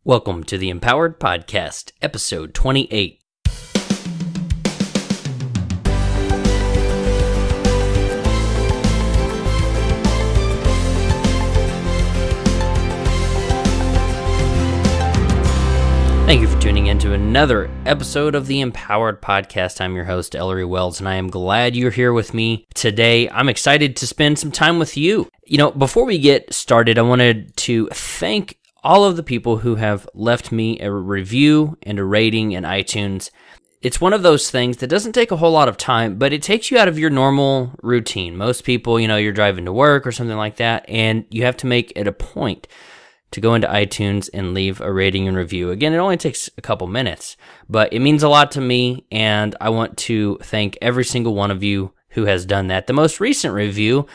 Welcome to the Empowered Podcast, episode 28. Thank you for tuning in to another episode of the Empowered Podcast. I'm your host, Ellery Wells, and I am glad you're here with me today. I'm excited to spend some time with you. Before we get started, I wanted to thank all of the people who have left me a review and a rating in iTunes. It's one of those things that doesn't take a whole lot of time, but it takes you out of your normal routine. Most people, you're driving to work or something like that, and you have to make it a point to go into iTunes and leave a rating and review. Again, it only takes a couple minutes, but it means a lot to me, and I want to thank every single one of you who has done that. The most recent review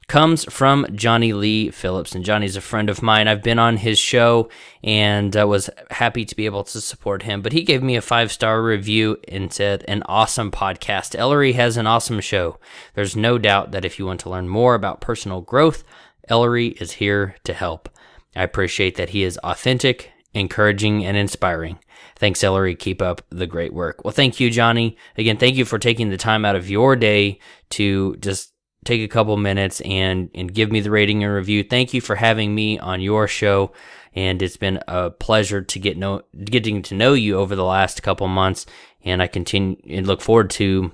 comes from Johnny Lee Phillips, and Johnny's a friend of mine. I've been on his show, and I was happy to be able to support him, but he gave me a 5-star review and said, "An awesome podcast. Ellery has an awesome show. There's no doubt that if you want to learn more about personal growth, Ellery is here to help. I appreciate that he is authentic, encouraging, and inspiring. Thanks, Ellery. Keep up the great work." Well, thank you, Johnny. Again, thank you for taking the time out of your day to just take a couple minutes and give me the rating and review. Thank you for having me on your show, and it's been a pleasure to getting to know you over the last couple months, and I continue and look forward to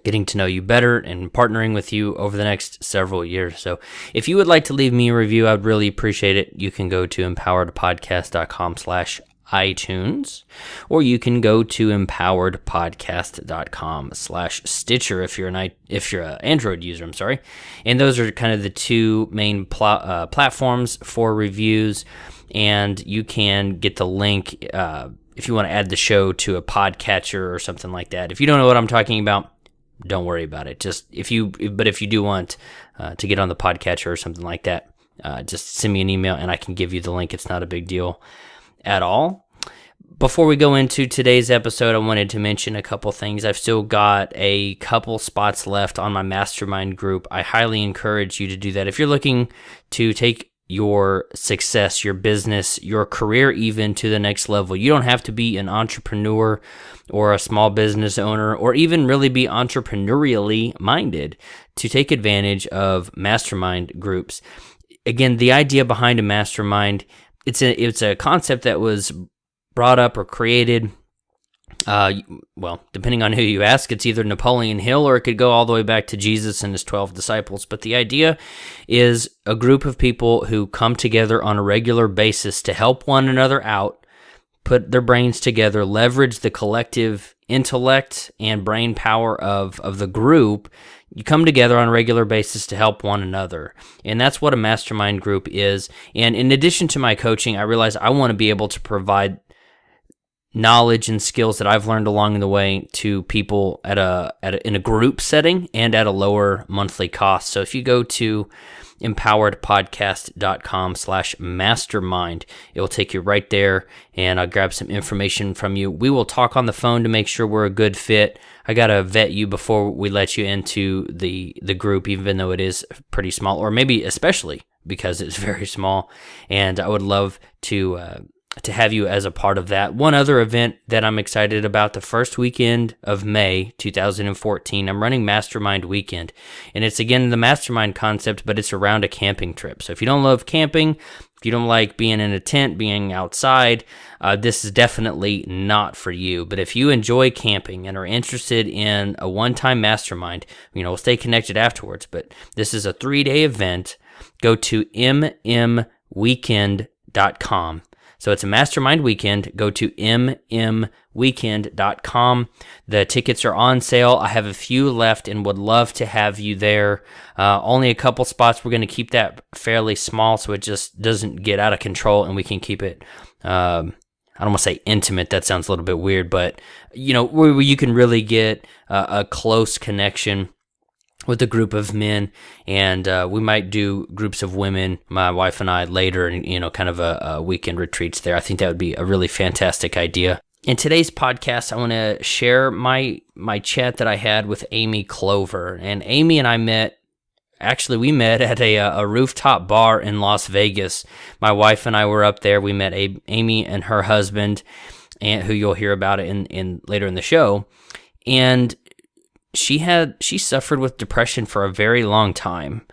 getting to know you better and partnering with you over the next several years. So if you would like to leave me a review, I would really appreciate it. You can go to empoweredpodcast.com/iTunes, or you can go to empoweredpodcast.com/Stitcher if you're an Android user, And those are kind of the two main platforms for reviews, and you can get the link if you want to add the show to a podcatcher or something like that. If you don't know what I'm talking about, don't worry about it. If you do want to get on the podcatcher or something like that, just send me an email and I can give you the link. It's not a big deal at all. Before we go into today's episode, I wanted to mention a couple things. I've still got a couple spots left on my mastermind group. I highly encourage you to do that. If you're looking to take your success, your business, your career even to the next level, you don't have to be an entrepreneur or a small business owner or even really be entrepreneurially minded to take advantage of mastermind groups. Again, the idea behind a mastermind, it's a concept that was brought up or created, depending on who you ask, it's either Napoleon Hill or it could go all the way back to Jesus and his 12 disciples. But the idea is a group of people who come together on a regular basis to help one another out, put their brains together, leverage the collective intellect and brain power of the group. You come together on a regular basis to help one another. And that's what a mastermind group is. And in addition to my coaching, I realized I want to be able to provide knowledge and skills that I've learned along the way to people in a group setting and at a lower monthly cost. So if you go to empoweredpodcast.com/mastermind, it will take you right there, and I'll grab some information from you. We will talk on the phone to make sure we're a good fit. I got to vet you before we let you into the group, even though it is pretty small, or maybe especially because it's very small, and I would love to have you as a part of that. One other event that I'm excited about, the first weekend of May 2014, I'm running Mastermind Weekend. And it's, again, the mastermind concept, but it's around a camping trip. So if you don't love camping, if you don't like being in a tent, being outside, this is definitely not for you. But if you enjoy camping and are interested in a one-time mastermind, we'll stay connected afterwards. But this is a 3-day event. Go to mmweekend.com. So it's a mastermind weekend. Go to mmweekend.com. The tickets are on sale. I have a few left and would love to have you there. Only a couple spots. We're going to keep that fairly small so it just doesn't get out of control, and we can keep it, I don't want to say intimate. That sounds a little bit weird, but, where you can really get a close connection with a group of men, and we might do groups of women, my wife and I, later, and kind of a weekend retreats there. I think that would be a really fantastic idea. In today's podcast, I want to share my chat that I had with Amy Clover, and Amy and I met actually, we met at a rooftop bar in Las Vegas. My wife and I were up there. We met Amy and her husband, and who you'll hear about it in later in the show. And she suffered with depression for a very long time.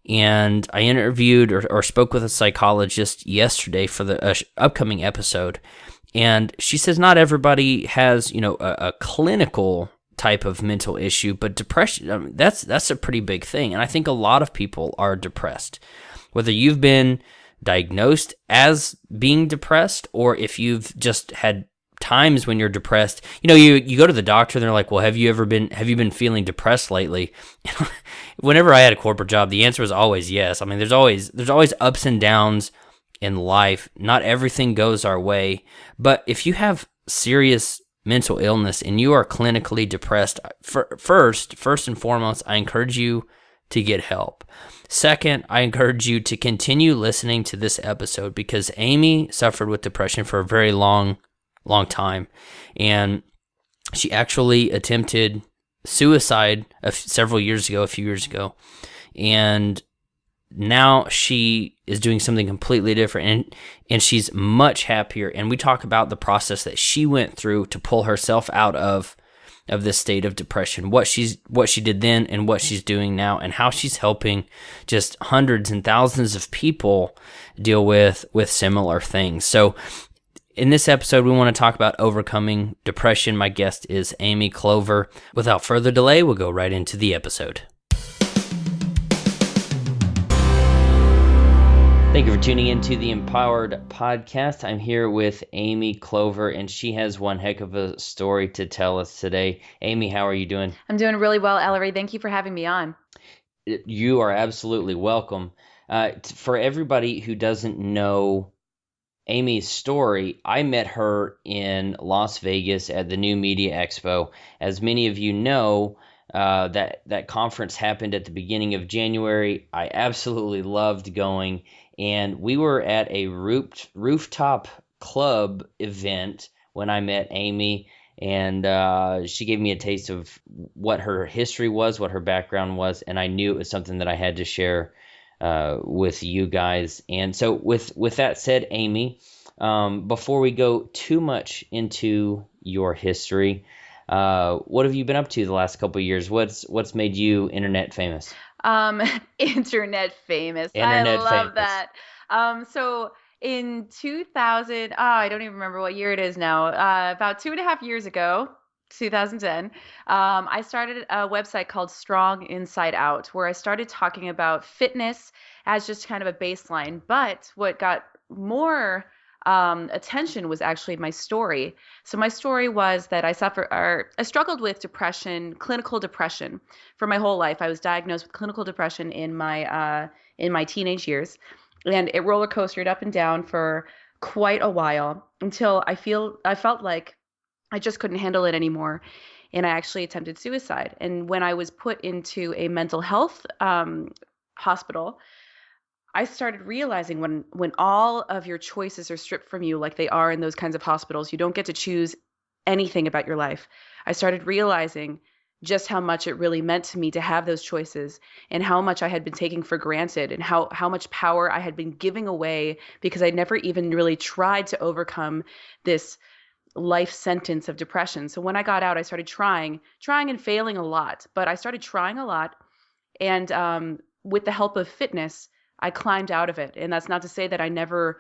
And I interviewed or spoke with a psychologist yesterday for the upcoming episode. And she says not everybody has, a clinical type of mental issue, but depression, I mean, that's a pretty big thing. And I think a lot of people are depressed, whether you've been diagnosed as being depressed or if you've just had times when you're depressed. You go to the doctor and they're like, well, have you been feeling depressed lately? Whenever I had a corporate job, the answer was always yes. I mean, there's always ups and downs in life. Not everything goes our way, but if you have serious mental illness and you are clinically depressed, first and foremost, I encourage you to get help. Second, I encourage you to continue listening to this episode because Amy suffered with depression for a very long time, and she actually attempted suicide a few years ago, and now she is doing something completely different, and she's much happier. And we talk about the process that she went through to pull herself out of this state of depression, what she did then and what she's doing now, and how she's helping just hundreds and thousands of people deal with similar things. So in this episode, we want to talk about overcoming depression. My guest is Amy Clover. Without further delay, we'll go right into the episode. Thank you for tuning into the Empowered Podcast. I'm here with Amy Clover, and she has one heck of a story to tell us today. Amy, how are you doing? I'm doing really well, Ellery. Thank you for having me on. You are absolutely welcome. For everybody who doesn't know Amy's story, I met her in Las Vegas at the New Media Expo. As many of you know, that conference happened at the beginning of January. I absolutely loved going. And we were at a rooftop club event when I met Amy, and she gave me a taste of what her history was, what her background was, and I knew it was something that I had to share with you guys. And so with that said, Amy, before we go too much into your history, what have you been up to the last couple of years? What's made you internet famous? Internet famous. I love that. So in 2000, I don't even remember what year it is now, about 2.5 years ago, 2010, I started a website called Strong Inside Out, where I started talking about fitness as just kind of a baseline. But what got more attention was actually my story. So my story was that I struggled with depression, clinical depression, for my whole life. I was diagnosed with clinical depression in my teenage years, and it roller coastered up and down for quite a while until I felt like I just couldn't handle it anymore, and I actually attempted suicide. And when I was put into a mental health hospital, I started realizing when all of your choices are stripped from you, like they are in those kinds of hospitals, you don't get to choose anything about your life. I started realizing just how much it really meant to me to have those choices, and how much I had been taking for granted, and how much power I had been giving away because I never even really tried to overcome this life sentence of depression. So when I got out, I started trying and failing a lot, but I started trying a lot. And with the help of fitness, I climbed out of it. And that's not to say that I never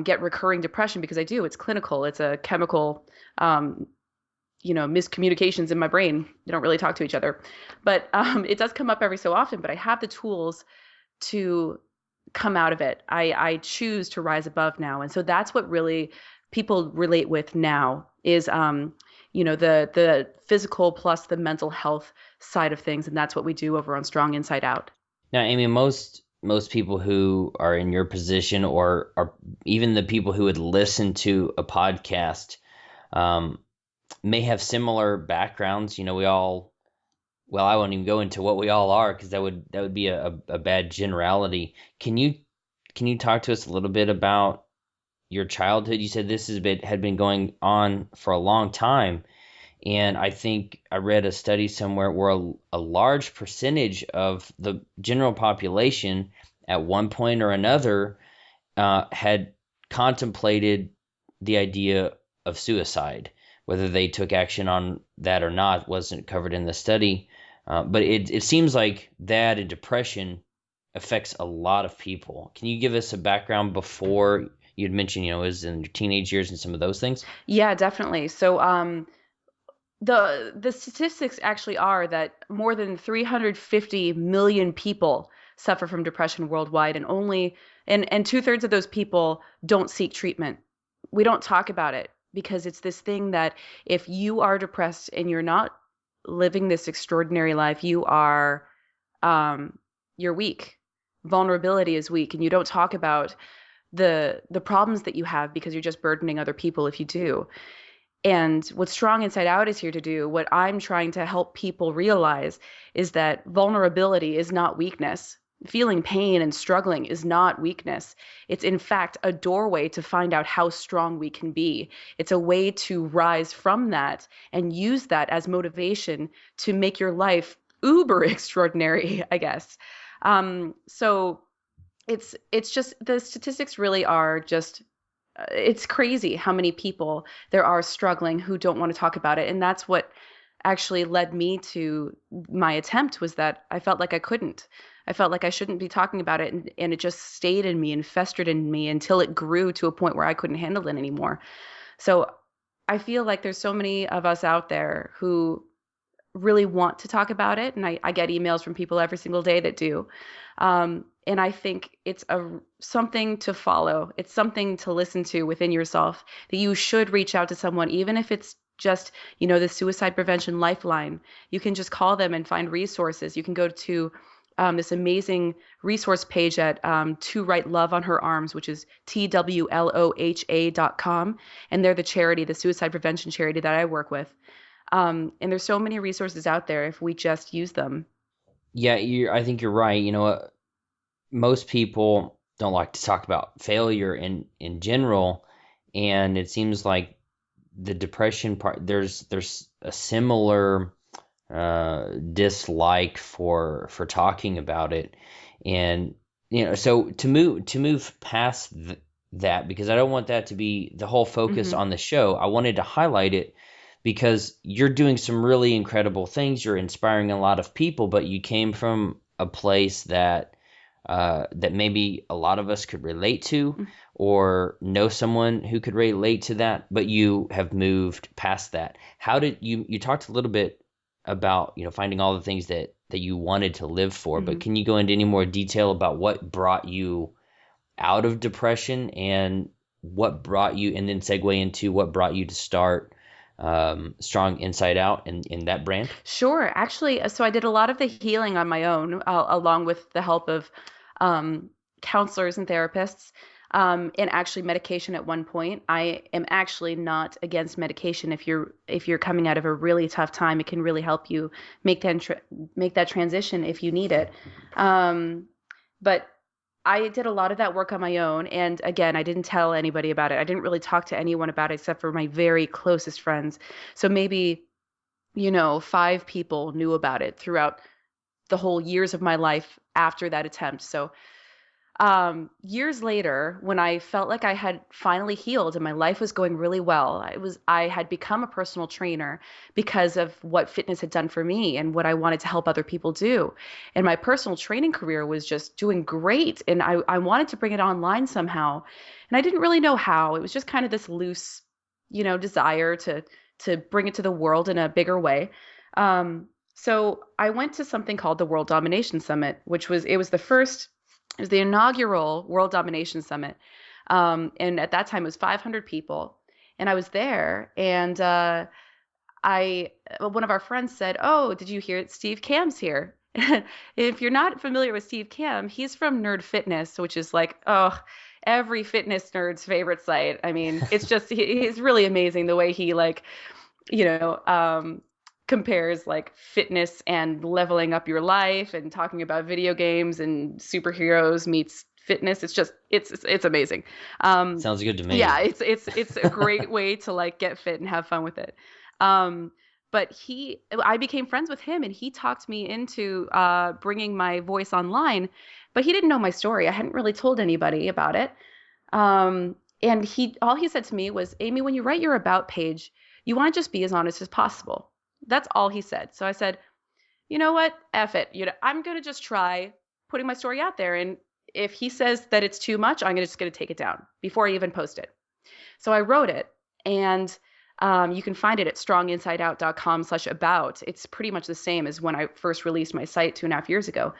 get recurring depression, because I do. It's clinical. It's a chemical, miscommunications in my brain. They don't really talk to each other. But it does come up every so often. But I have the tools to come out of it. I choose to rise above now. And so that's what really people relate with now is, the physical plus the mental health side of things. And that's what we do over on Strong Inside Out. Now, Amy, most people who are in your position, or even the people who would listen to a podcast, may have similar backgrounds. We all, well, I won't even go into what we all are, because that would be a bad generality. Can you talk to us a little bit about your childhood? You said this had been going on for a long time, And I think I read a study somewhere where a large percentage of the general population at one point or another had contemplated the idea of suicide. Whether they took action on that or not wasn't covered in the study. But it seems like that and depression affects a lot of people. Can you give us a background before you'd mentioned, it was in your teenage years and some of those things? Yeah, definitely. So the statistics actually are that more than 350 million people suffer from depression worldwide, and and 2/3 of those people don't seek treatment. We don't talk about it because it's this thing that if you are depressed and you're not living this extraordinary life, um, you're weak. Vulnerability is weak, and you don't talk about the problems that you have because you're just burdening other people if you do. And what Strong Inside Out is here to do, what I'm trying to help people realize, is that vulnerability is not weakness. Feeling pain and struggling is not weakness. It's, in fact, a doorway to find out how strong we can be. It's a way to rise from that and use that as motivation to make your life uber extraordinary, I guess. So it's just the statistics really are just it's crazy how many people there are struggling who don't want to talk about it. And that's what actually led me to my attempt, was that I felt like I couldn't. I felt like I shouldn't be talking about it. And it just stayed in me and festered in me until it grew to a point where I couldn't handle it anymore. So I feel like there's so many of us out there who really want to talk about it. And I get emails from people every single day that do. And I think it's something to follow. It's something to listen to within yourself, that you should reach out to someone, even if it's just, the Suicide Prevention Lifeline. You can just call them and find resources. You can go to this amazing resource page at To Write Love on Her Arms, which is TWLOHA.com. And they're the suicide prevention charity that I work with. And there's so many resources out there if we just use them. Yeah, I think you're right. Most people don't like to talk about failure in general, and it seems like the depression part, there's a similar dislike for talking about it. And so to move past that, because I don't want that to be the whole focus on the show, I wanted to highlight it because you're doing some really incredible things. You're inspiring a lot of people, but you came from a place that maybe a lot of us could relate to, or know someone who could relate to that, but you have moved past that. How did you talked a little bit about, finding all the things that you wanted to live for, but can you go into any more detail about what brought you out of depression, and what brought you, and then segue into what brought you to start Strong Inside Out and that brand? Sure. Actually, so I did a lot of the healing on my own, along with the help of counselors and therapists, and actually medication at one point. I am actually not against medication. If you're coming out of a really tough time, it can really help you make that transition if you need it. But I did a lot of that work on my own. And again, I didn't tell anybody about it. I didn't really talk to anyone about it except for my very closest friends. So maybe, 5 people knew about it throughout the whole years of my life after that attempt. So years later, when I felt like I had finally healed and my life was going really well, I had become a personal trainer because of what fitness had done for me and what I wanted to help other people do. And my personal training career was just doing great. And I wanted to bring it online somehow. And I didn't really know how. It was just kind of this loose, desire to bring it to the world in a bigger way. So I went to something called the World Domination Summit, which was the inaugural World Domination Summit. And at that time, it was 500 people. And I was there. And one of our friends said, "Oh, did you hear Steve Kam's here?" If you're not familiar with Steve Kam, he's from Nerd Fitness, which is like, every fitness nerd's favorite site. I mean, it's just, he's really amazing the way he compares like fitness and leveling up your life and talking about video games and superheroes meets fitness. It's amazing. Sounds good to me. Yeah, it's a great way to like get fit and have fun with it. but I became friends with him, and he talked me into bringing my voice online, but he didn't know my story. I hadn't really told anybody about it. And all he said to me was, Amy, when you write your about page, you want to just be as honest as possible. That's all he said. So I said, you know what? F it. I'm going to just try putting my story out there. And if he says that it's too much, I'm just going to take it down before I even post it. So I wrote it, and you can find it at stronginsideout.com/about. It's pretty much the same as when I first released my site 2.5 years ago.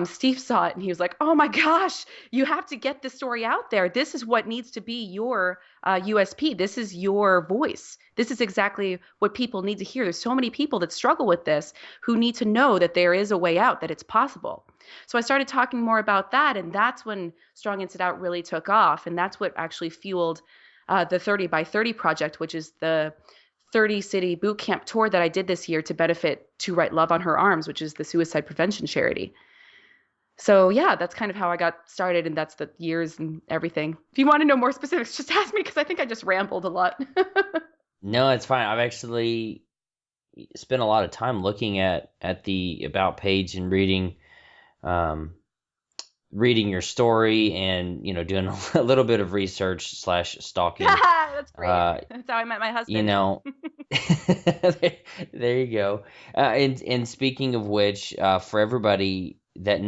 Steve saw it and he was like, oh my gosh, you have to get this story out there. This is what needs to be your USP. This is your voice. This is exactly what people need to hear. There's so many people that struggle with this who need to know that there is a way out, that it's possible. So I started talking more about that, and that's when Strong Inside Out really took off. And that's what actually fueled the 30 by 30 project, which is the 30 city boot camp tour that I did this year to benefit To Write Love on Her Arms, which is the suicide prevention charity. So yeah, that's kind of how I got started, and that's the years and everything. If you want to know more specifics, just ask me, because I think I just rambled a lot. No, it's fine. I've actually spent a lot of time looking at the about page and reading your story, and doing a little bit of research / stalking. That's great. That's how I met my husband. There you go. And speaking of which, for everybody that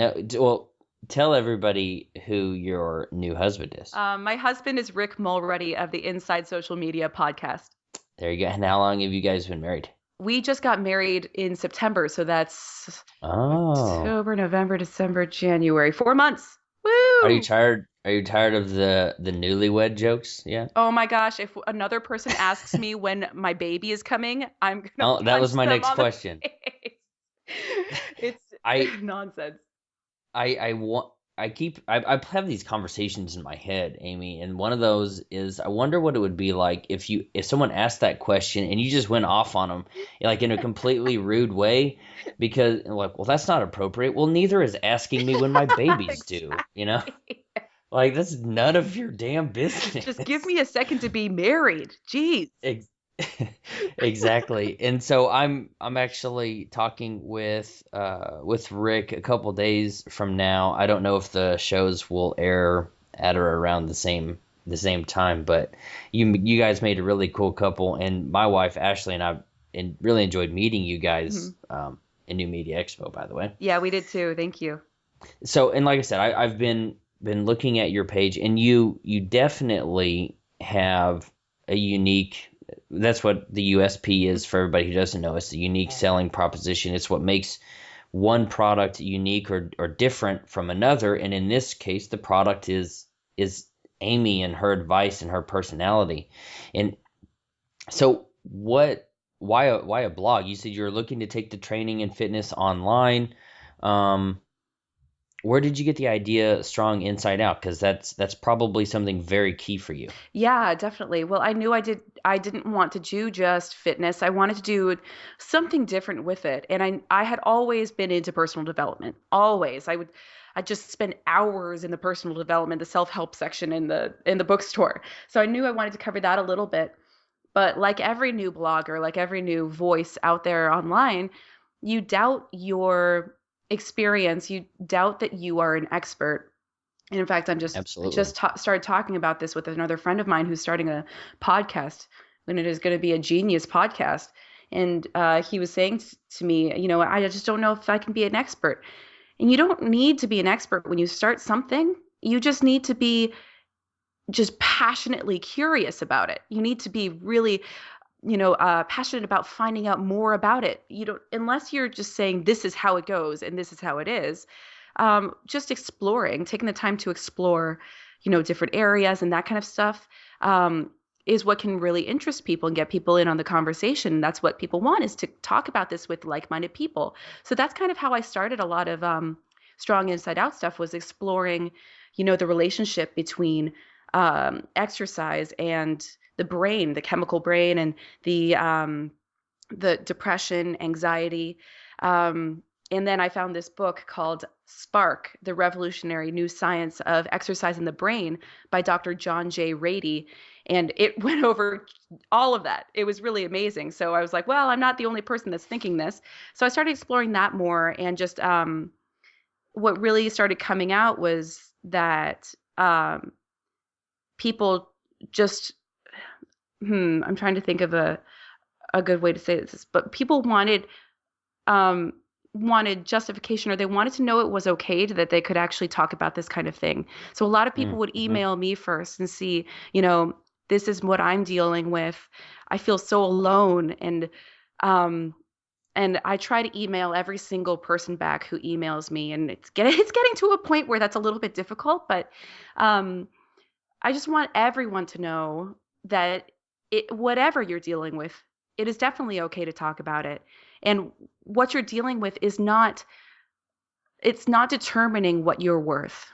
tell everybody who your new husband is. My husband is Rick Mulready of the Inside Social Media podcast. There you go. And how long have you guys been married? We just got married in September, so that's October, November, December, January. 4 months. Woo! Are you tired of the newlywed jokes? Yeah. Oh my gosh! If another person asks me when my baby is coming, I'm gonna. Oh, that was my next question. It's nonsense. I have these conversations in my head, Amy, and one of those is, I wonder what it would be like if someone asked that question and you just went off on them, like in a completely rude way, because like, well, that's not appropriate. Well, neither is asking me when my baby's due, Like, that's none of your damn business. Just give me a second to be married. Jeez. Exactly. And so I'm actually talking with Rick a couple days from now. I don't know if the shows will air at or around the same time, but you guys made a really cool couple, and my wife Ashley and I really enjoyed meeting you guys in New Media Expo, by the way. Yeah, we did too. Thank you. So, and like I said, I've been looking at your page, and you definitely have a unique. That's what the USP is for everybody who doesn't know. It's the unique selling proposition. It's what makes one product unique or different from another. And in this case, the product is Amy and her advice and her personality. And so why a blog? You said you're looking to take the training and fitness online. Where did you get the idea Strong Inside Out? Because that's probably something very key for you. Yeah, definitely. Well, I knew I didn't want to do just fitness. I wanted to do something different with it. And I had always been into personal development. Always. I just spend hours in the personal development, the self-help section in the bookstore. So I knew I wanted to cover that a little bit. But like every new blogger, like every new voice out there online, you doubt your experience, you doubt that you are an expert. And in fact, I just started talking about this with another friend of mine who's starting a podcast, and it is going to be a genius podcast. And he was saying to me, I just don't know if I can be an expert. And you don't need to be an expert when you start something. You just need to be just passionately curious about it. You need to be really passionate about finding out more about it. Unless you're just saying this is how it goes and this is how it is, just exploring, taking the time to explore, different areas and that kind of stuff, is what can really interest people and get people in on the conversation. That's what people want, is to talk about this with like-minded people. So that's kind of how I started a lot of Strong Inside Out stuff, was exploring, the relationship between exercise and the brain, the chemical brain, and the depression, anxiety. And then I found this book called Spark, The Revolutionary New Science of Exercise in the Brain by Dr. John J. Rady. And it went over all of that. It was really amazing. So I was like, well, I'm not the only person that's thinking this. So I started exploring that more, and just what really started coming out was that people just I'm trying to think of a good way to say this, but people wanted justification, or they wanted to know it was okay that they could actually talk about this kind of thing. So a lot of people would email me first and see, this is what I'm dealing with. I feel so alone. Um, and I try to email every single person back who emails me, and it's getting to a point where that's a little bit difficult, but I just want everyone to know that whatever you're dealing with, it is definitely okay to talk about it. And what you're dealing with it's not determining what you're worth.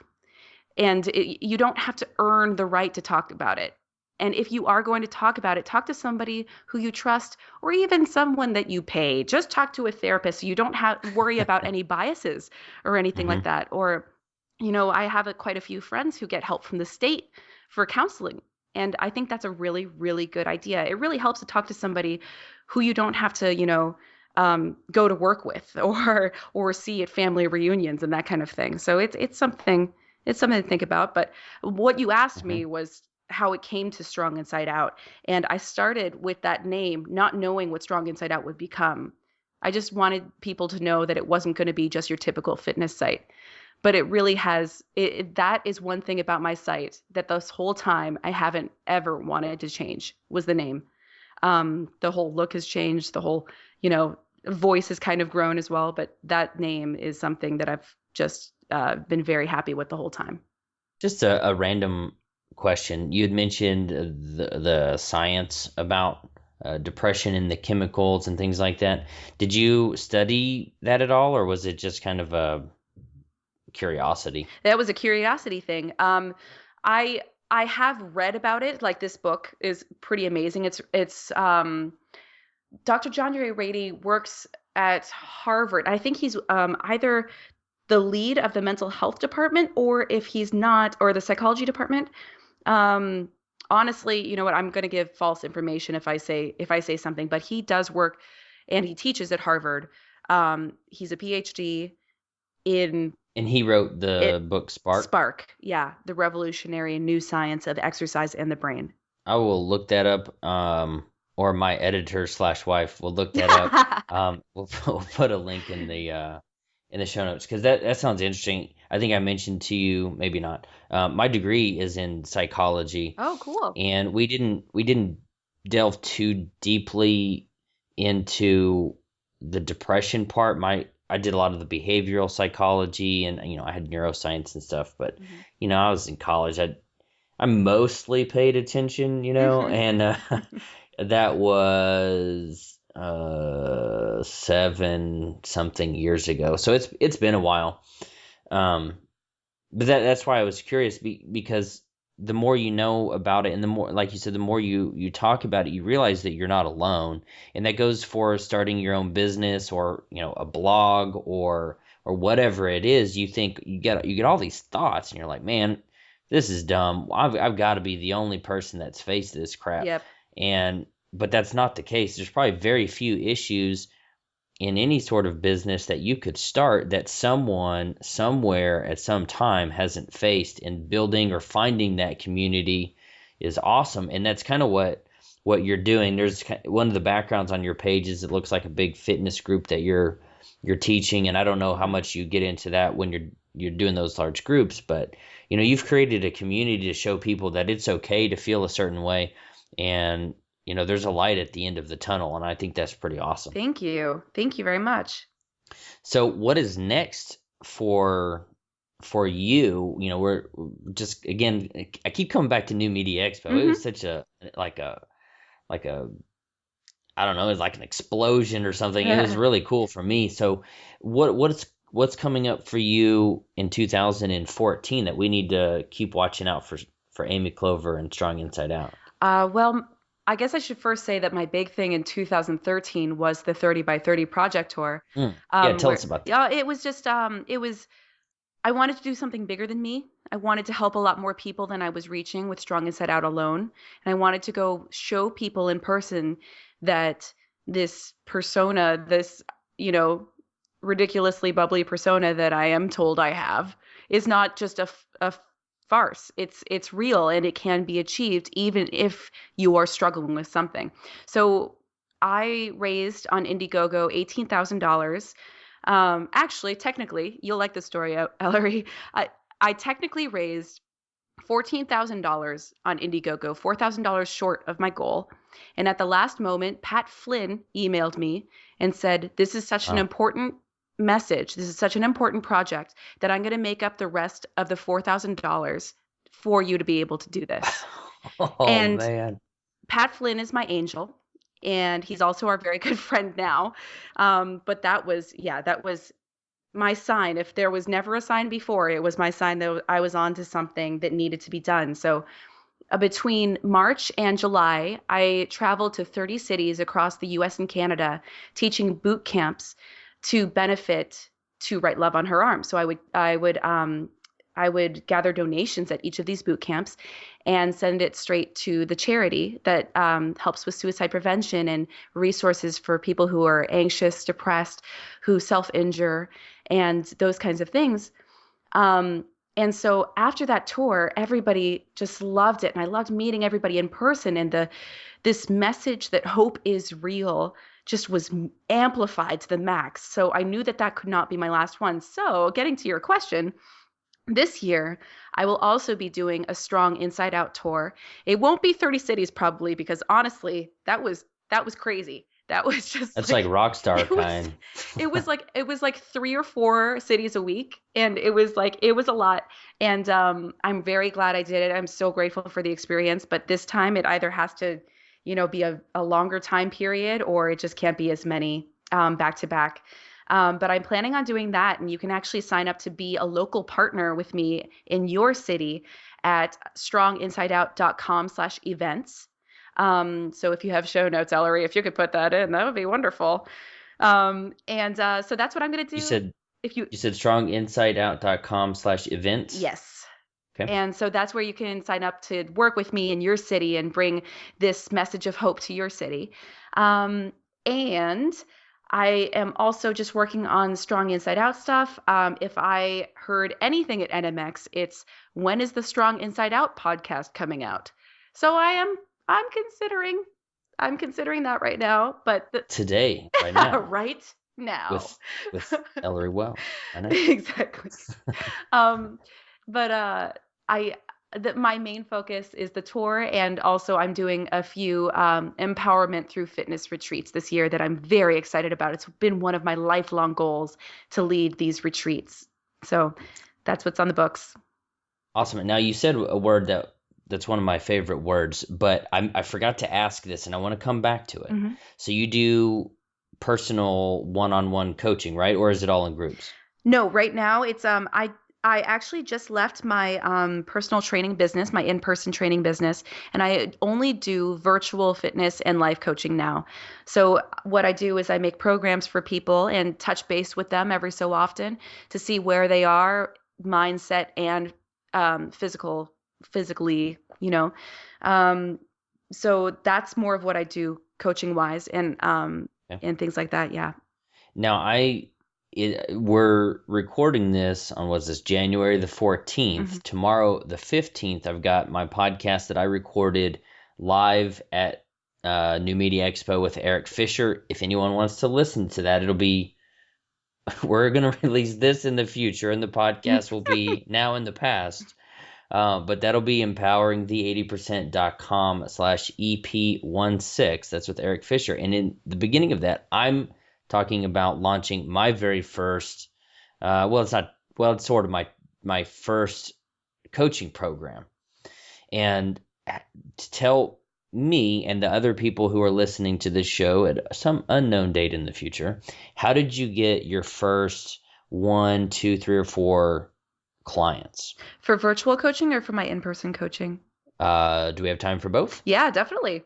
And you don't have to earn the right to talk about it. And if you are going to talk about it, talk to somebody who you trust, or even someone that you pay. Just talk to a therapist so you don't worry about any biases or anything like that. Or, I have quite a few friends who get help from the state for counseling. And I think that's a really, really good idea. It really helps to talk to somebody who you don't have to, go to work with or see at family reunions and that kind of thing. So it's something to think about. But what you asked me was how it came to Strong Inside Out. And I started with that name, not knowing what Strong Inside Out would become. I just wanted people to know that it wasn't going to be just your typical fitness site. But it really has, that is one thing about my site that this whole time I haven't ever wanted to change, was the name. The whole look has changed. The whole, voice has kind of grown as well. But that name is something that I've just been very happy with the whole time. Just a random question. You had mentioned the science about depression and the chemicals and things like that. Did you study that at all, or was it just kind of a curiosity? That was a curiosity thing. I have read about it. Like, this book is pretty amazing. It's Dr. John Ray Rady works at Harvard. I think he's either the lead of the mental health department, or if he's not, or the psychology department. Honestly, you know what? I'm going to give false information if I say something, but he does work and he teaches at Harvard. He's a PhD in. And he wrote the book Spark? Spark, yeah. The Revolutionary and New Science of Exercise and the Brain. I will look that up, or my editor/wife will look that up. We'll put a link in the show notes, because that sounds interesting. I think I mentioned to you, maybe not. My degree is in psychology. Oh, cool. And we didn't delve too deeply into the depression part. I did a lot of the behavioral psychology, and I had neuroscience and stuff. But I was in college. I mostly paid attention, and that was 7 something years ago. So it's been a while. But that's why I was curious, because the more you know about it, and the more, like you said, the more you talk about it, you realize that you're not alone. And that goes for starting your own business, or a blog, or whatever it is. You think you get all these thoughts, and you're like, man, this is dumb. I've got to be the only person that's faced this crap. Yep. But that's not the case. There's probably very few issues in any sort of business that you could start that someone somewhere at some time hasn't faced, and building or finding that community is awesome. And that's kind of what you're doing. There's one of the backgrounds on your page is it looks like a big fitness group that you're teaching, and I don't know how much you get into that when you're doing those large groups, but you've created a community to show people that it's okay to feel a certain way, and there's a light at the end of the tunnel, and I think that's pretty awesome. Thank you very much. So what is next for you? We're just, again, I keep coming back to New Media Expo. It was such a I don't know, it's like an explosion or something. It was really cool for me. So what's coming up for you in 2014 that we need to keep watching out for Amy Clover and Strong Inside Out? Well, I guess I should first say that my big thing in 2013 was the 30 by 30 project tour. Tell us about that. It was just, I wanted to do something bigger than me. I wanted to help a lot more people than I was reaching with Strong Inside Out alone. And I wanted to go show people in person that this persona, this, ridiculously bubbly persona that I am told I have is not just a farce. It's real and it can be achieved even if you are struggling with something. So I raised on Indiegogo $18,000. Actually, technically, you'll like the story, Ellery. I technically raised $14,000 on Indiegogo, $4,000 short of my goal. And at the last moment, Pat Flynn emailed me and said, "This is such an important message. This is such an important project that I'm going to make up the rest of the $4,000 for you to be able to do this." And man. Pat Flynn is my angel, and he's also our very good friend now. But that was my sign. If there was never a sign before, it was my sign that I was on to something that needed to be done. So between March and July, I traveled to 30 cities across the US and Canada, teaching boot camps to benefit To Write Love on Her Arm. So I would gather donations at each of these boot camps and send it straight to the charity that helps with suicide prevention and resources for people who are anxious, depressed, who self-injure, and those kinds of things. And so after that tour, everybody just loved it. And I loved meeting everybody in person. And this message that hope is real just was amplified to the max. So I knew that could not be my last one. So getting to your question, this year, I will also be doing a Strong Inside Out tour. It won't be 30 cities probably, because honestly, that was crazy. That was just that's like rock star kind. It was like 3 or 4 cities a week, and it was a lot. And I'm very glad I did it. I'm so grateful for the experience. But this time, it either has to, be a longer time period, or it just can't be as many back to back. But I'm planning on doing that, and you can actually sign up to be a local partner with me in your city at stronginsideout.com/events. So if you have show notes, Ellery, if you could put that in, that would be wonderful. So that's what I'm going to do. You said stronginsideout.com/events? Yes. Okay. And so that's where you can sign up to work with me in your city and bring this message of hope to your city. And I am also just working on Strong Inside Out stuff. If I heard anything at NMX, it's when is the Strong Inside Out podcast coming out? So I'm considering that right now. But today, right now. Right now. With Ellery Well. I know. Exactly. My main focus is the tour, and also I'm doing a few empowerment through fitness retreats this year that I'm very excited about. It's been one of my lifelong goals to lead these retreats. So that's what's on the books. Awesome. Now you said a word that's one of my favorite words, but I forgot to ask this, and I want to come back to it. Mm-hmm. So you do personal one-on-one coaching, right? Or is it all in groups? No, right now it's I actually just left my personal training business, my in-person training business, and I only do virtual fitness and life coaching now. So what I do is I make programs for people and touch base with them every so often to see where they are, mindset and physically, so that's more of what I do coaching wise and things like that. Yeah. Now we're recording this on January the 14th. Mm-hmm. Tomorrow the 15th, I've got my podcast that I recorded live at New Media Expo with Eric Fisher. If anyone wants to listen to that, we're going to release this in the future, and the podcast will be now in the past. But that'll be empoweringthe80%.com/EP16. That's with Eric Fisher. And in the beginning of that, I'm talking about launching my very first, it's sort of my first coaching program. And to tell me and the other people who are listening to this show at some unknown date in the future, how did you get your first 1, 2, 3, or 4 clients? For virtual coaching or for my in-person coaching? Do we have time for both? Yeah, definitely.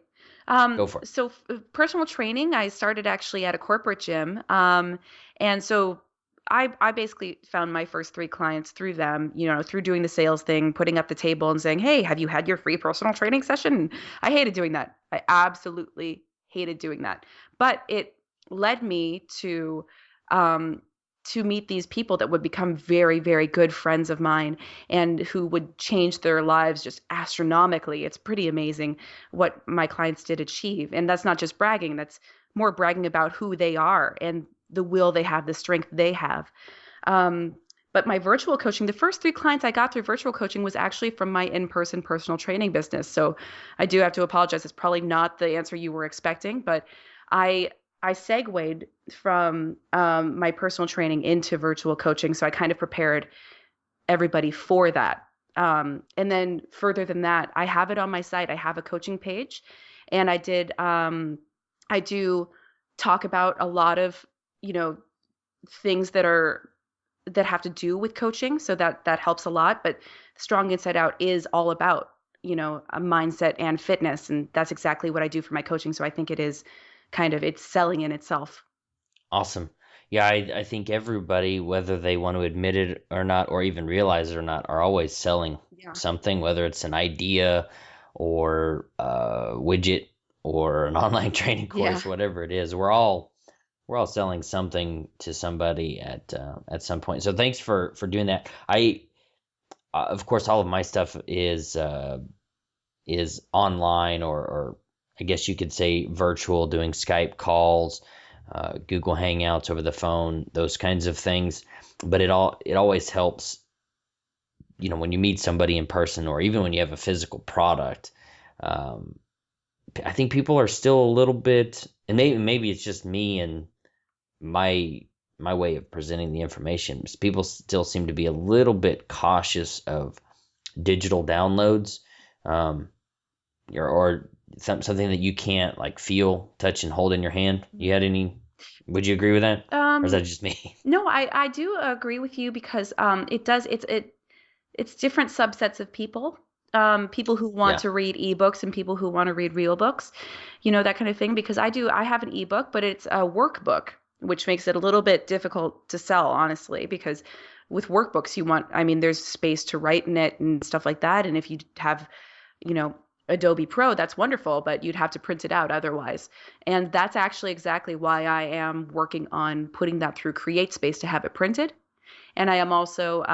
Go for it. So personal training, I started actually at a corporate gym. And so I basically found my first 3 clients through them, through doing the sales thing, putting up the table and saying, "Hey, have you had your free personal training session?" I hated doing that. I absolutely hated doing that. But it led me um, to meet these people that would become very, very good friends of mine and who would change their lives just astronomically. It's pretty amazing what my clients did achieve. And that's not just bragging, that's more bragging about who they are and the will they have, the strength they have. Um, but my virtual coaching, the first 3 clients I got through virtual coaching was actually from my in-person personal training business. So I do have to apologize. It's probably not the answer you were expecting, but I I segued from my personal training into virtual coaching. So I kind of prepared everybody for that. And then further than that, I have it on my site. I have a coaching page, and I do talk about a lot of, you know, things that have to do with coaching. So that helps a lot. But Strong Inside Out is all about, a mindset and fitness. And that's exactly what I do for my coaching. So I think it's selling in itself. Awesome. Yeah, I think everybody, whether they want to admit it or not, or even realize it or not, are always selling something, whether it's an idea or a widget or an online training course, whatever it is. We're all selling something to somebody at some point. So thanks for doing that. Of course, all of my stuff is online, or I guess you could say virtual, doing Skype calls, Google Hangouts over the phone, those kinds of things. But it always helps, when you meet somebody in person, or even when you have a physical product. I think people are still a little bit, and maybe it's just me and my way of presenting the information. People still seem to be a little bit cautious of digital downloads, or something that you can't like feel, touch, and hold in your hand. Would you agree with that? Or is that just me? No, I do agree with you, because it's different subsets of people. People who want to read ebooks and people who want to read real books, that kind of thing. Because I have an ebook, but it's a workbook, which makes it a little bit difficult to sell, honestly, because with workbooks, there's space to write in it and stuff like that. And if you have, Adobe Pro, that's wonderful, but you'd have to print it out otherwise. And that's actually exactly why I am working on putting that through CreateSpace to have it printed. And I am also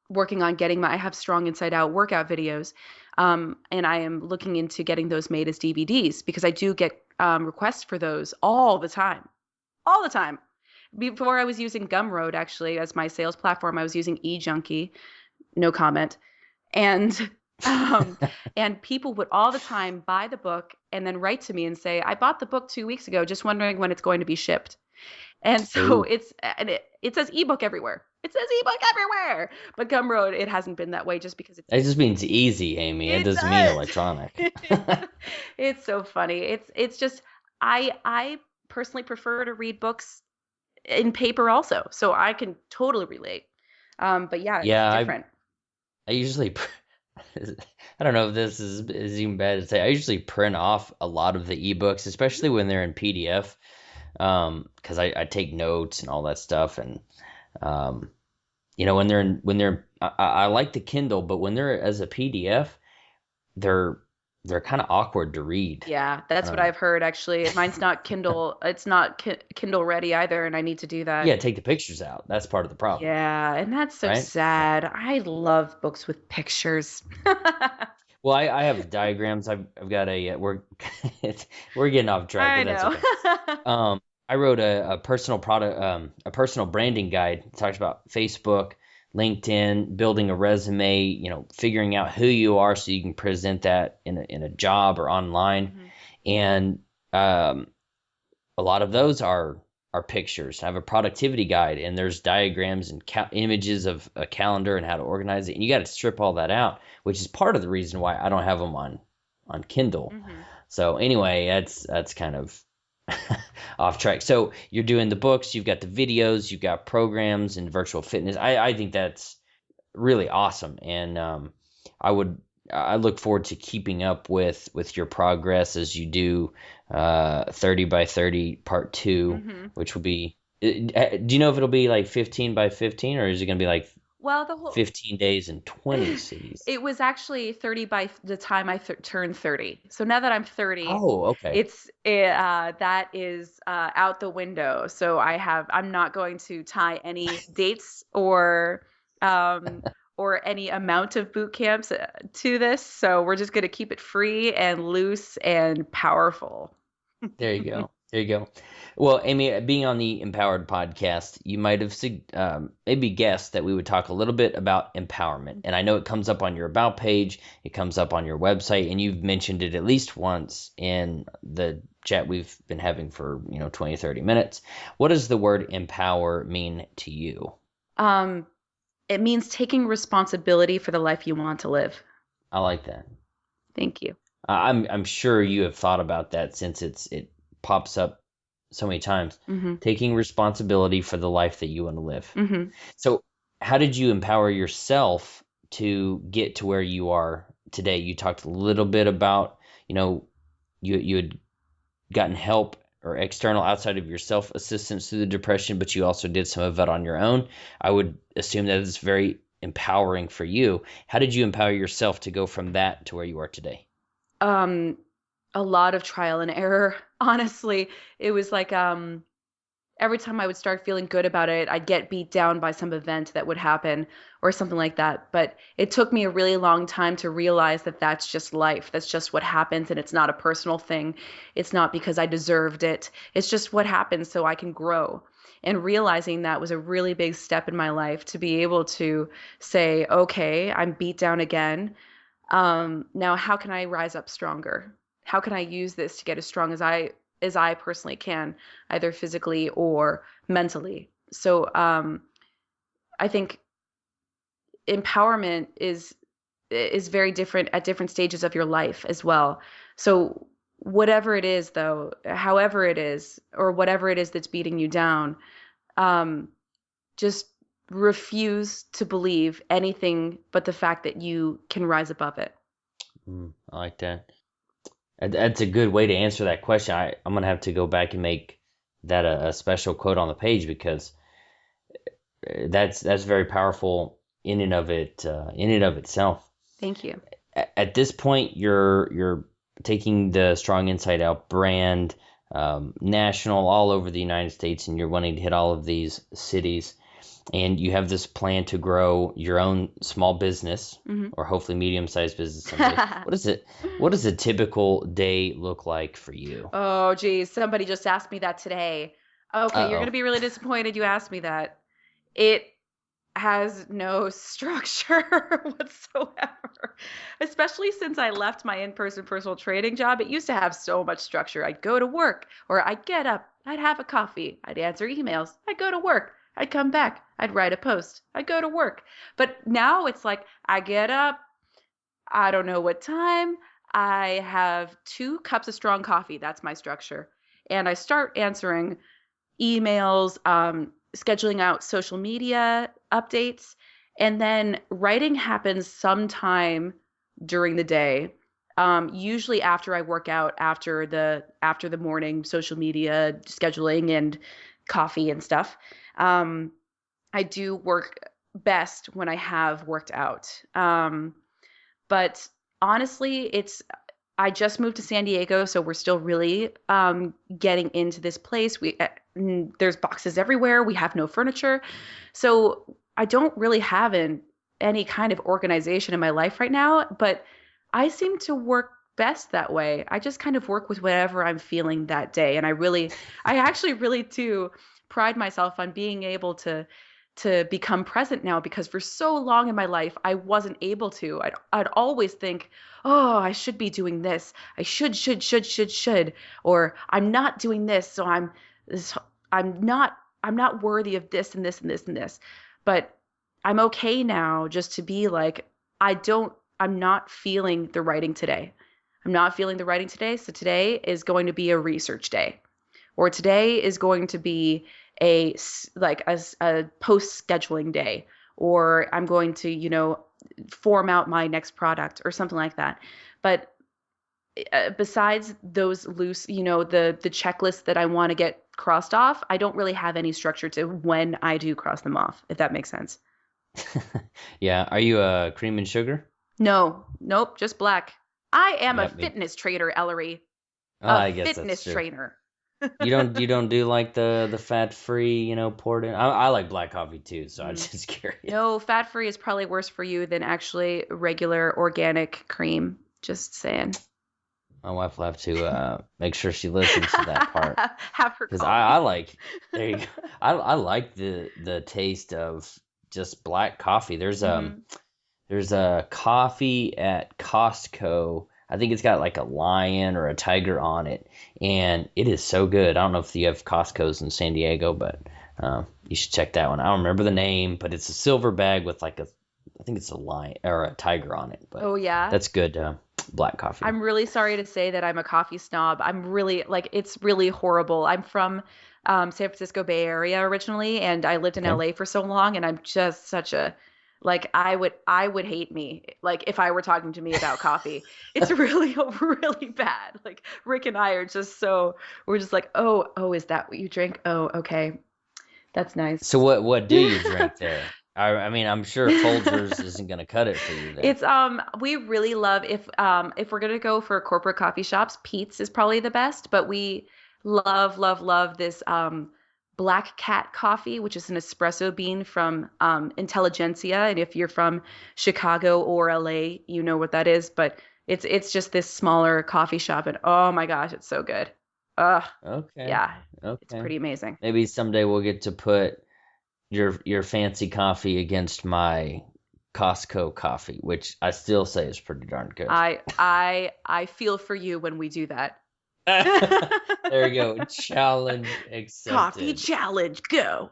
working on I have Strong Inside Out workout videos, and I am looking into getting those made as DVDs, because I do get requests for those all the time. All the time. Before I was using Gumroad, actually, as my sales platform, I was using eJunkie, no comment. And and people would all the time buy the book and then write to me and say, "I bought the book 2 weeks ago, just wondering when it's going to be shipped." And so it says ebook everywhere. It says ebook everywhere. But Gumroad, it hasn't been that way, just because it just means easy, Amy. It doesn't mean electronic. It's so funny. It's just I personally prefer to read books in paper also, so I can totally relate. But it's different. I usually I don't know if this is even bad to say. I usually print off a lot of the ebooks, especially when they're in PDF, because I take notes and all that stuff. And I like the Kindle, but when they're as a PDF, they're kind of awkward to read. Yeah, that's what I've heard, actually. Mine's not Kindle. It's not Kindle ready either, and I need to do that. Yeah, take the pictures out. That's part of the problem. Yeah, and that's so sad. I love books with pictures. Well, I have diagrams. I've got we're getting off track, but that's okay. I wrote a personal product, a personal branding guide. It talks about Facebook, LinkedIn, building a resume, figuring out who you are so you can present that in a job or online. Mm-hmm. And a lot of those are pictures. I have a productivity guide, and there's diagrams and images of a calendar and how to organize it. And you got to strip all that out, which is part of the reason why I don't have them on Kindle. Mm-hmm. So anyway, that's kind of off track. So you're doing the books, you've got the videos, you've got programs and virtual fitness. I think that's really awesome. And I look forward to keeping up with your progress as you do 30 by 30 part 2, mm-hmm. which will be Do you know if it'll be like 15 by 15, or is it going to be like Well, the whole 15 days in 20 cities? it was actually 30 by the time I turned 30. So now that I'm 30, Oh, okay. that is out the window. So I'm not going to tie any dates um, or any amount of boot camps to this. So we're just going to keep it free and loose and powerful. There you go. There you go. Well, Amy, being on the Empowered podcast, you might have maybe guessed that we would talk a little bit about empowerment. And I know it comes up on your About page, it comes up on your website, and you've mentioned it at least once in the chat we've been having for, 20, 30 minutes. What does the word empower mean to you? It means taking responsibility for the life you want to live. I like that. Thank you. I'm sure you have thought about that since it pops up so many times. Mm-hmm. Taking responsibility for the life that you want to live. Mm-hmm. So, how did you empower yourself to get to where you are today? You talked a little bit about, you had gotten help or external outside of yourself assistance through the depression, but you also did some of it on your own. I would assume that it's very empowering for you. How did you empower yourself to go from that to where you are today? A lot of trial and error. Honestly, it was like every time I would start feeling good about it, I'd get beat down by some event that would happen or something like that. But it took me a really long time to realize that that's just life. That's just what happens, and it's not a personal thing. It's not because I deserved it. It's just what happens so I can grow. And realizing that was a really big step in my life to be able to say, okay, I'm beat down again. Now how can I rise up stronger? How can I use this to get as strong as I personally can, either physically or mentally? So I think empowerment is very different at different stages of your life as well. So whatever it is, though, however it is, or whatever it is that's beating you down, just refuse to believe anything but the fact that you can rise above it. I like that. That's a good way to answer that question. I'm gonna have to go back and make that a special quote on the page, because that's very powerful in and of itself. Thank you. At this point, you're taking the Strong Inside Out brand national all over the United States, and you're wanting to hit all of these cities. And you have this plan to grow your own small business, Mm-hmm. or hopefully medium-sized business someday. What does a typical day look like for you? Oh, geez. Somebody just asked me that today. Okay, you're going Uh-oh. to be really disappointed you asked me that. It has no structure whatsoever. Especially since I left my in-person personal training job. It used to have so much structure. I'd go to work, or I'd get up, I'd have a coffee, I'd answer emails, I'd go to work, I'd come back, I'd write a post, I'd go to work. But now it's like I get up, I don't know what time, I have 2 cups of strong coffee. That's my structure. And I start answering emails, scheduling out social media updates, and then writing happens sometime during the day. Usually after I work out, after the morning social media scheduling and coffee and stuff. I do work best when I have worked out. But honestly, I just moved to San Diego, so we're still really getting into this place. There's boxes everywhere. We have no furniture. So I don't really have any kind of organization in my life right now, but I seem to work best that way. I just kind of work with whatever I'm feeling that day. And I actually really do pride myself on being able to become present now, because for so long in my life I wasn't able to. I'd always think, oh, I should be doing this. I should, or I'm not doing this, so I'm not worthy of this and this and this and this. But I'm okay now just to be like, I'm not feeling the writing today. I'm not feeling the writing today, so today is going to be a research day, or today is going to be a post scheduling day, or I'm going to, form out my next product or something like that. But besides those loose, the checklist that I want to get crossed off, I don't really have any structure to when I do cross them off, if that makes sense. Yeah. Are you a cream and sugar? No, nope, just black. I am a fitness trainer, Ellery. I guess fitness that's true. trainer. You don't do like the fat free, poured in. I like black coffee too, so I'm just curious. No, fat free is probably worse for you than actually regular organic cream. Just saying. My wife will have to make sure she listens to that part. Have her Because call I me. like there you go. I like the taste of just black coffee. There's a coffee at Costco. I think it's got like a lion or a tiger on it, and it is so good. I don't know if you have Costco's in San Diego, but you should check that one. I don't remember the name, but it's a silver bag with I think it's a lion or a tiger on it. But Oh yeah. that's good black coffee. I'm really sorry to say that I'm a coffee snob. I'm really it's really horrible. I'm from San Francisco Bay Area originally, and I lived in LA for so long, and I'm just such a I would hate me if I were talking to me about coffee. It's really really bad. Rick and I are just we're just oh, is that what you drink? Oh, okay. That's nice. So what do you drink there? I mean, I'm sure Folgers isn't going to cut it for you there. It's we really love if we're gonna go for corporate coffee shops, Pete's is probably the best, but we love this Black Cat coffee, which is an espresso bean from Intelligentsia, and if you're from Chicago or LA, you know what that is, but it's just this smaller coffee shop, and oh my gosh, it's so good. Okay. Yeah, Okay. it's pretty amazing. Maybe someday we'll get to put your fancy coffee against my Costco coffee, which I still say is pretty darn good. I feel for you when we do that. There you go. Challenge accepted. Coffee challenge, go.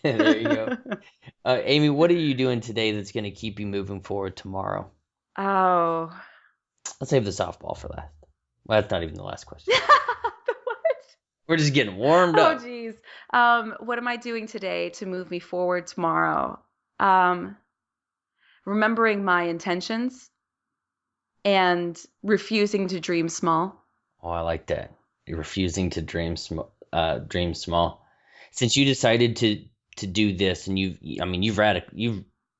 There you go. Amy, what are you doing today that's going to keep you moving forward tomorrow? Oh. Let's save the softball for last. Well, that's not even the last question. What? We're just getting warmed up. Oh, geez. What am I doing today to move me forward tomorrow? Remembering my intentions and refusing to dream small. Oh, I like that. You're refusing to dream small. Since you decided to do this, and you've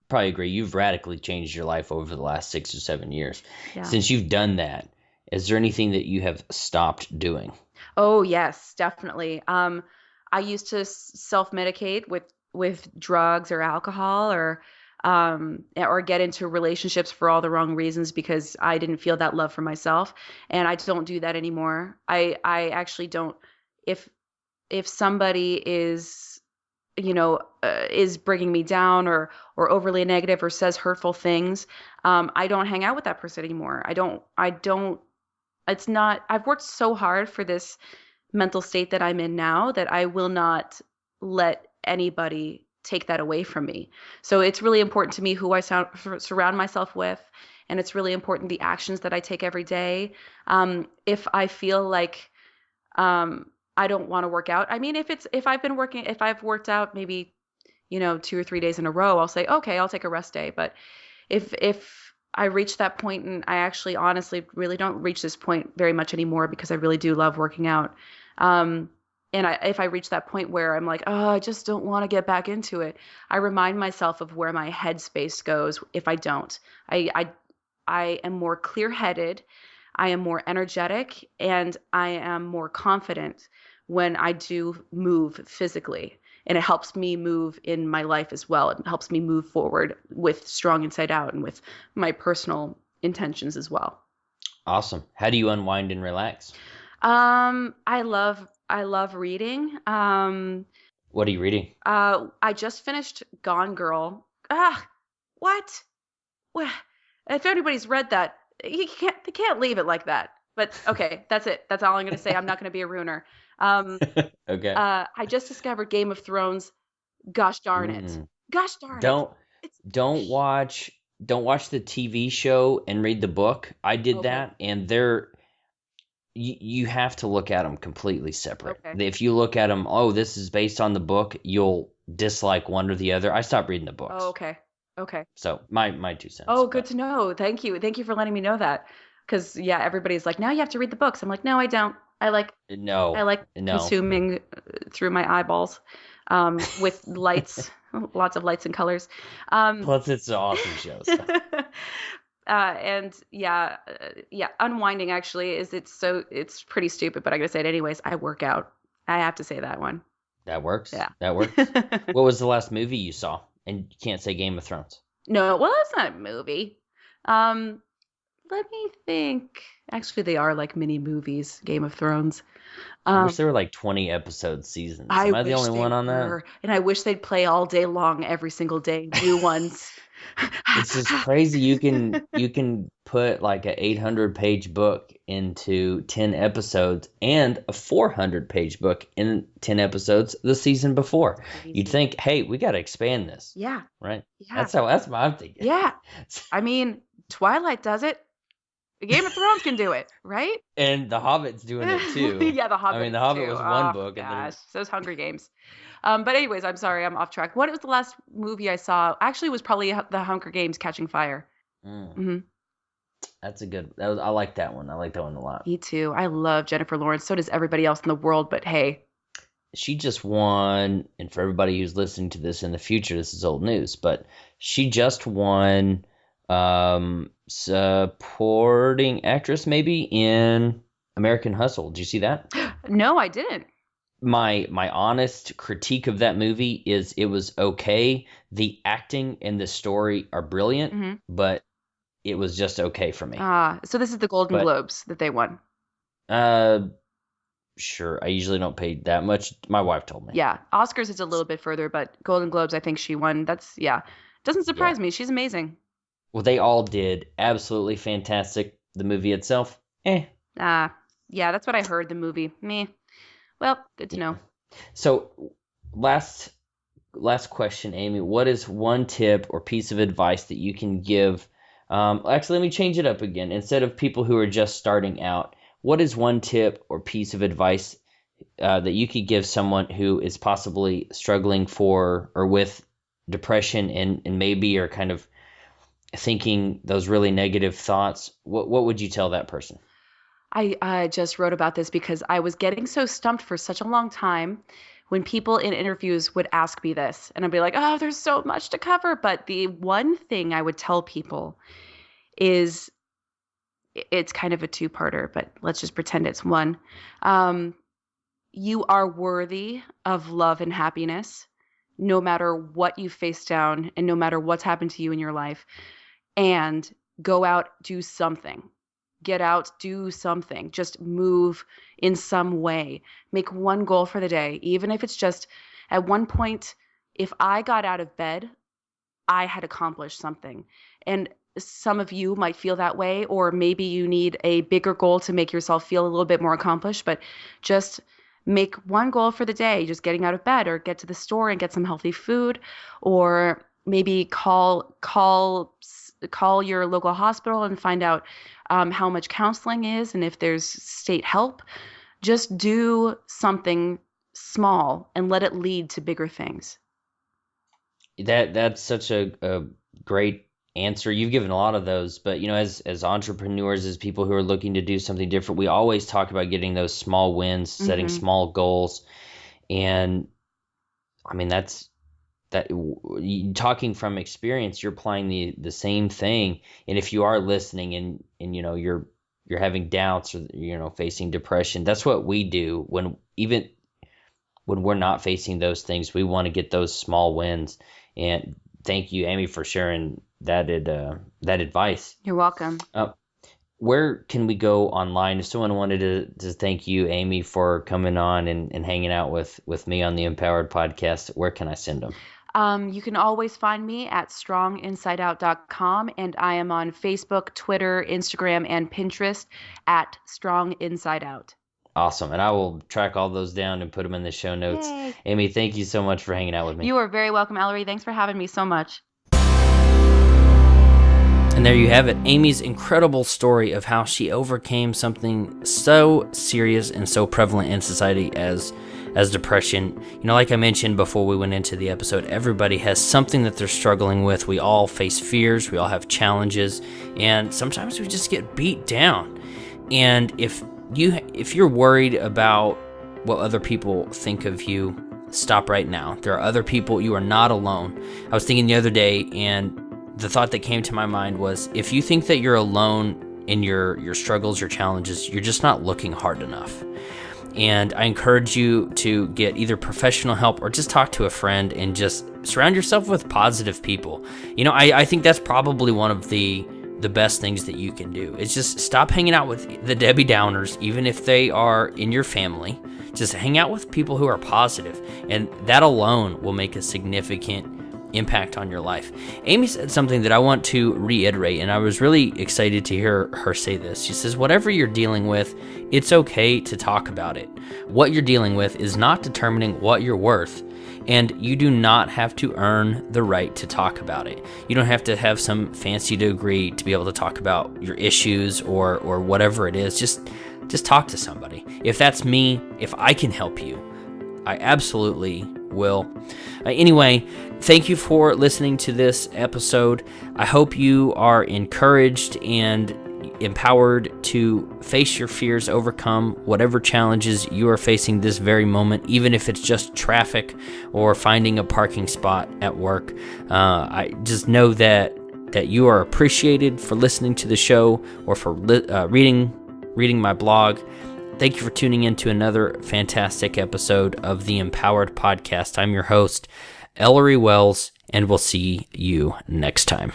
probably agree, you've radically changed your life over the last 6 or 7 years. Yeah. Since you've done that, is there anything that you have stopped doing? Oh, yes, definitely. I used to self-medicate with drugs or alcohol or get into relationships for all the wrong reasons because I didn't feel that love for myself. And I don't do that anymore. I actually don't. If somebody is, is bringing me down or overly negative or says hurtful things, I don't hang out with that person anymore. I don't, it's not, I've worked so hard for this mental state that I'm in now that I will not let anybody take that away from me. So it's really important to me who I surround myself with, and it's really important the actions that I take every day. If I feel like I don't want to work out, I mean, if I've worked out maybe 2 or 3 days in a row, I'll say okay, I'll take a rest day. But if I reach that point, and I actually honestly really don't reach this point very much anymore because I really do love working out. And if I reach that point where I'm like, oh, I just don't want to get back into it, I remind myself of where my headspace goes if I don't. I am more clear-headed, I am more energetic, and I am more confident when I do move physically. And it helps me move in my life as well. It helps me move forward with strong inside out and with my personal intentions as well. Awesome. How do you unwind and relax? I love reading. What are you reading? I just finished Gone Girl. What? Well, if anybody's read that, they can't leave it like that. But okay, that's it. That's all I'm going to say. I'm not going to be a ruiner. Okay. I just discovered Game of Thrones. Gosh darn it. Gosh darn it. Don't watch the TV show and read the book. I did that, and you have to look at them completely separate. Okay. If you look at them, oh, this is based on the book, you'll dislike one or the other. I stopped reading the books. Oh, okay. Okay. So my 2 cents. Oh, good to know. Thank you for letting me know that. because everybody's like, now you have to read the books. I'm like, no, I don't. I like consuming through my eyeballs, with lights, lots of lights and colors. Plus, it's an awesome show. So. And unwinding actually it's pretty stupid, but I gotta say it anyways. I work out. I have to say that one. That works. Yeah, that works. What was the last movie you saw? And you can't say Game of Thrones. No, well, it's not a movie. Let me think. Actually, they are like mini movies, Game of Thrones. I wish there were like 20 episode seasons. Am I the only one on that? And I wish they'd play all day long, every single day, new ones. It's just crazy. You can put like an 800-page book into 10 episodes and a 400-page book in 10 episodes the season before. Crazy. You'd think, hey, we got to expand this. Yeah. Right? Yeah. That's what I'm thinking. Yeah. I mean, Twilight does it. Game of Thrones can do it, right? And The Hobbit's doing it too. Yeah, The Hobbit. I mean, The Hobbit was one book. Gosh, those Hunger Games. But anyways, I'm sorry, I'm off track. What was the last movie I saw? Actually, it was probably The Hunger Games: Catching Fire. Mm-hmm. That's a good. I like that one. I like that one a lot. Me too. I love Jennifer Lawrence. So does everybody else in the world. But hey, she just won. And for everybody who's listening to this in the future, this is old news. But she just won. Supporting actress maybe in American Hustle. Did you see that? No, I didn't. My honest critique of that movie is it was okay. The acting and the story are brilliant, but it was just okay for me. So this is the Golden Globes that they won. Sure. I usually don't pay that much. My wife told me. Yeah. Oscars is a little bit further, but Golden Globes, I think she won. Doesn't surprise me. She's amazing. Well, they all did absolutely fantastic. The movie itself, yeah, that's what I heard. The movie, meh. Well, good to know. So, last question, Amy. What is one tip or piece of advice that you can give? Actually, let me change it up again. Instead of people who are just starting out, what is one tip or piece of advice that you could give someone who is possibly struggling for or with depression and maybe are kind of thinking those really negative thoughts? What would you tell that person? I just wrote about this because I was getting so stumped for such a long time when people in interviews would ask me this, and I'd be like, oh, there's so much to cover. But the one thing I would tell people is, it's kind of a two-parter, but let's just pretend it's one. You are worthy of love and happiness, no matter what you face down and no matter what's happened to you in your life. And go out, do something. Get out, do something. Just move in some way. Make one goal for the day. Even if it's just, at one point, if I got out of bed, I had accomplished something. And some of you might feel that way, or maybe you need a bigger goal to make yourself feel a little bit more accomplished. But just make one goal for the day, just getting out of bed, or get to the store and get some healthy food, or maybe call your local hospital and find out how much counseling is and if there's state help. Just do something small and let it lead to bigger things. That's such a great answer. You've given a lot of those, but as entrepreneurs, as people who are looking to do something different, we always talk about getting those small wins, setting small goals. And I mean, that talking from experience, you're applying the same thing. And if you are listening and you're having doubts or facing depression, that's what we do when we're not facing those things. We want to get those small wins. And thank you, Amy, for sharing that advice. You're welcome. Where can we go online if someone wanted to thank you, Amy, for coming on and hanging out with me on the Empowered Podcast? Where can I send them? You can always find me at stronginsideout.com, and I am on Facebook, Twitter, Instagram, and Pinterest at Strong Inside Out. Awesome. And I will track all those down and put them in the show notes. Yay. Amy, thank you so much for hanging out with me. You are very welcome, Ellery. Thanks for having me so much. And there you have it, Amy's incredible story of how she overcame something so serious and so prevalent in society as as depression. Like I mentioned before we went into the episode, everybody has something that they're struggling with. We all face fears, we all have challenges, and sometimes we just get beat down. And if you're worried about what other people think of you, stop right now. There are other people. You are not alone. I was thinking the other day, and the thought that came to my mind was, if you think that you're alone in your struggles, your challenges, you're just not looking hard enough. And I encourage you to get either professional help or just talk to a friend and just surround yourself with positive people. I think that's probably one of the best things that you can do is just stop hanging out with the Debbie Downers, even if they are in your family. Just hang out with people who are positive, and that alone will make a significant impact on your life. Amy said something that I want to reiterate, and I was really excited to hear her say this. She says, whatever you're dealing with, it's okay to talk about it. What you're dealing with is not determining what you're worth, and you do not have to earn the right to talk about it. You don't have to have some fancy degree to be able to talk about your issues or whatever it is. Just talk to somebody. If that's me, if I can help you, I absolutely will. Anyway, thank you for listening to this episode. I hope you are encouraged and empowered to face your fears, overcome whatever challenges you are facing this very moment, even if it's just traffic or finding a parking spot at work. I just know that you are appreciated for listening to the show or for reading my blog. Thank you for tuning in to another fantastic episode of the Empowered Podcast. I'm your host, Ellery Wells, and we'll see you next time.